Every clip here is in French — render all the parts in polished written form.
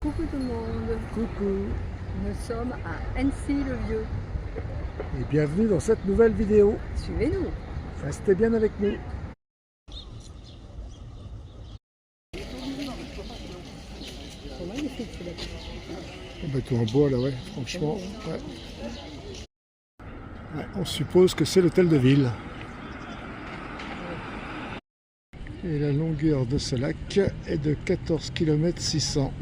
Coucou tout le monde, Coucou nous sommes à Annecy-le-Vieux. et bienvenue dans cette nouvelle vidéo. Suivez-nous. Restez bien avec nous. C'est magnifique ce bateau. Le bateau en bois là, ouais, franchement. Ouais. Ouais, on suppose que c'est l'hôtel de ville. Et la longueur de ce lac est de 14 km 600.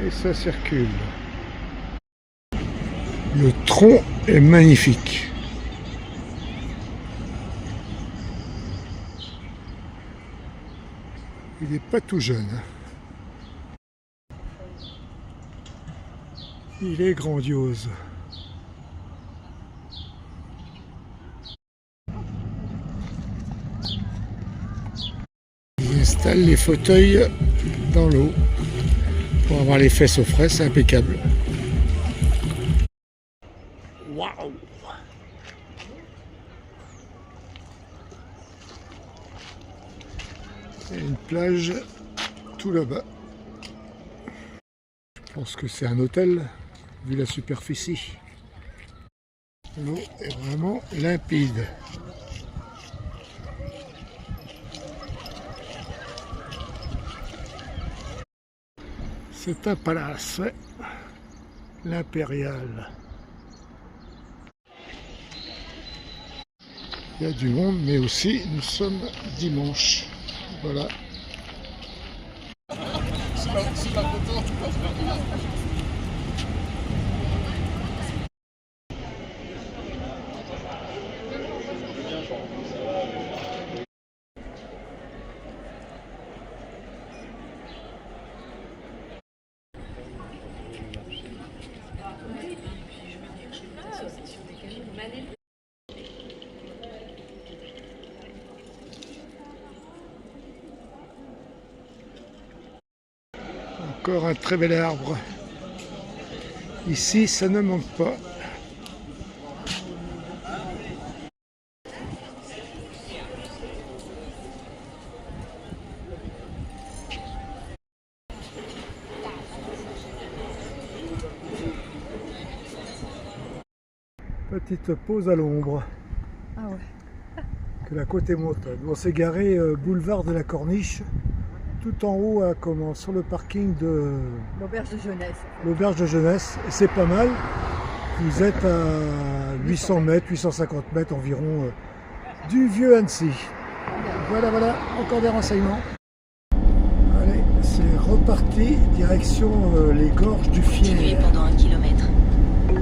Et ça circule. Le tronc est magnifique. Il n'est pas tout jeune. Il est grandiose. Ils installent les fauteuils dans l'eau pour avoir les fesses au frais, c'est impeccable. Waouh! Et une plage tout là-bas. Je pense que c'est un hôtel, vu la superficie. L'eau est vraiment limpide. C'est un palace, ouais. L'Impérial. Il y a du monde, mais aussi nous sommes dimanche. Voilà. Encore un très bel arbre. Ici, ça ne manque pas. Petite pause à l'ombre. Ah ouais. Que la côte est montagne. On s'est garé boulevard de la Corniche, tout en haut sur le parking de L'auberge de jeunesse. l'auberge de jeunesse. Et c'est pas mal. Vous êtes à 800 mètres, 850 mètres environ du vieux Annecy. Voilà, voilà, encore des renseignements. Allez, c'est reparti, direction les gorges du Fier. Pendant 1 km.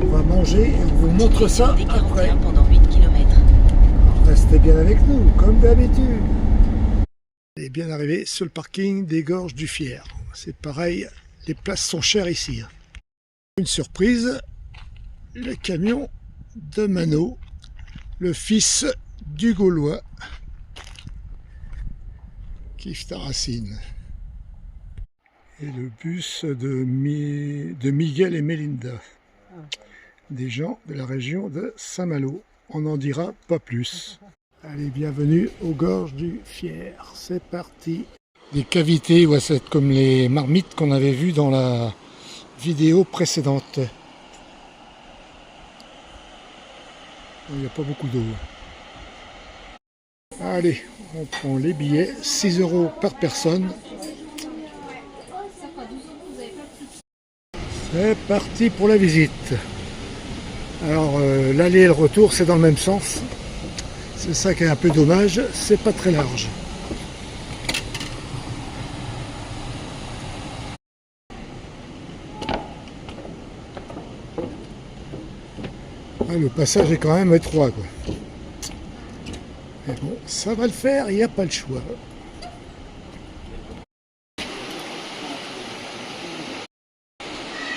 On va manger et on vous montre ça après. Pendant 8 km. Restez bien avec nous, comme d'habitude. On est bien arrivé sur le parking des gorges du Fier. C'est pareil, les places sont chères ici. Une surprise, le camion de Mano, le fils du Gaulois, Kif Tarracine. Et le bus de Miguel et Melinda, des gens de la région de Saint-Malo. On n'en dira pas plus. Allez, bienvenue aux gorges du Fier. C'est parti. Des cavités, ouais, c'est comme les marmites qu'on avait vues dans la vidéo précédente. Il n'y a pas beaucoup d'eau. Allez, on prend les billets, 6 € par personne. C'est parti pour la visite. Alors l'aller et le retour, c'est dans le même sens. C'est ça qui est un peu dommage, c'est pas très large. Ah, le passage est quand même étroit, quoi. Mais bon, ça va le faire, il n'y a pas le choix.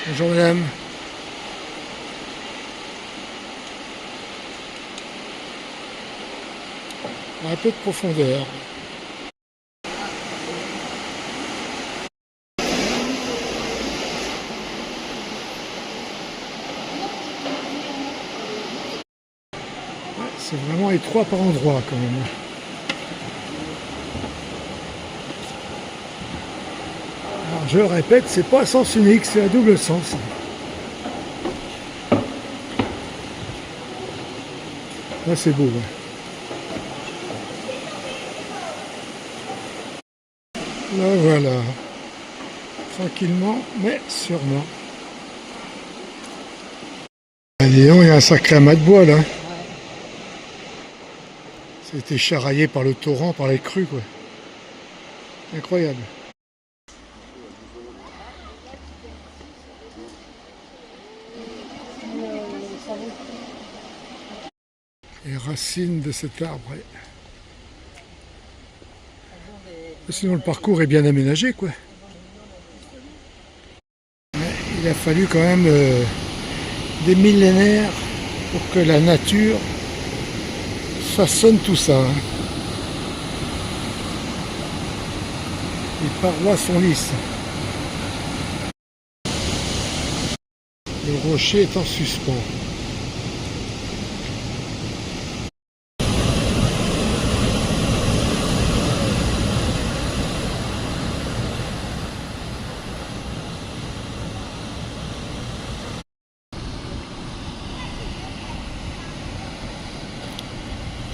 Bonjour madame. Un peu de profondeur. C'est vraiment étroit par endroits quand même. Alors, je le répète, c'est pas à sens unique, c'est à double sens. Là c'est beau. Ouais. Là voilà. Tranquillement, mais sûrement. Allez, il y a un sacré amas de bois là. Ouais. C'était charaillé par le torrent, par les crues quoi. Incroyable. Les racines de cet arbre. Ouais. Sinon le parcours est bien aménagé quoi. Mais il a fallu quand même des millénaires pour que la nature façonne tout ça. Hein. Les parois sont lisses. Le rocher est en suspens.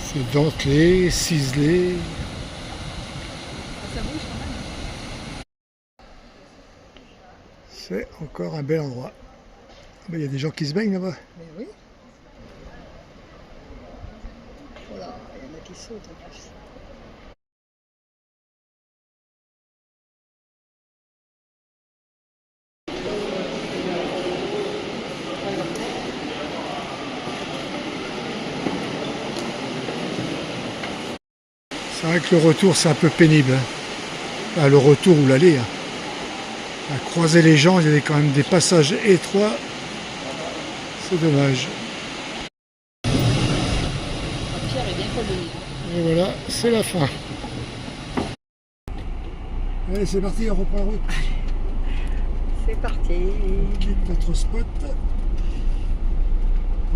C'est dentelé, ciselé. Ça bouge quand même. C'est encore un bel endroit. Il y a des gens qui se baignent là-bas. Mais oui. Voilà, il y en a qui sautent en plus. C'est vrai que le retour c'est un peu pénible. Hein. Enfin, le retour ou l'aller. Hein. À croiser les gens, il y avait quand même des passages étroits. C'est dommage. La pierre est bien collée. Et voilà, c'est la fin. Allez, c'est parti, on reprend la route. C'est parti. On quitte notre spot.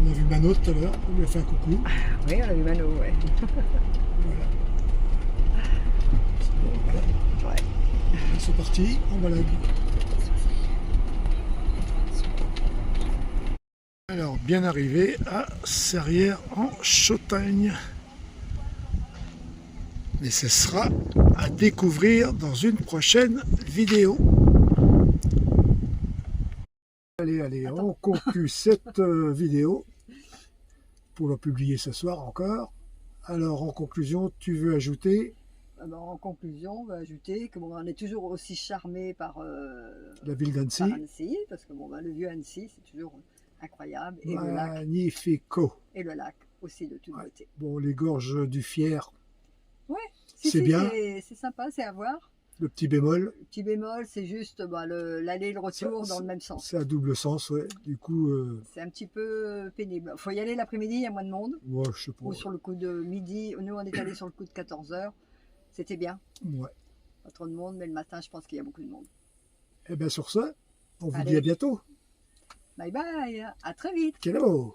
On a vu Mano tout à l'heure, on lui a fait un coucou. Oui, on a vu Mano, ouais. Voilà. Bon, voilà. Ouais. C'est parti, en balade. Alors, bien arrivé à Serrières en Chautagne. Mais ce sera à découvrir dans une prochaine vidéo. Allez, on conclut cette vidéo pour la publier ce soir encore. Alors, en conclusion, tu veux ajouter? Alors, en conclusion, on va ajouter que bon, on est toujours aussi charmé par, La ville d'Annecy. par Annecy, parce que bon, le vieux Annecy, c'est toujours incroyable, et le lac, Magnifico. et le lac aussi de toute beauté. Bon, les gorges du Fier, Ouais, c'est bien. C'est sympa, c'est à voir. Le petit bémol, Le petit bémol, c'est juste l'aller et le retour dans le même sens. c'est à double sens, ouais. Du coup, C'est un petit peu pénible. Il faut y aller l'après-midi, il y a moins de monde. ouais, je sais pas. Ou sur le coup de midi, nous on est allé sur le coup de 14h. C'était bien, Ouais. pas trop de monde, mais le matin je pense qu'il y a beaucoup de monde. Et bien sur ce, on vous Allez. dit à bientôt. Bye bye, à très vite. Hello.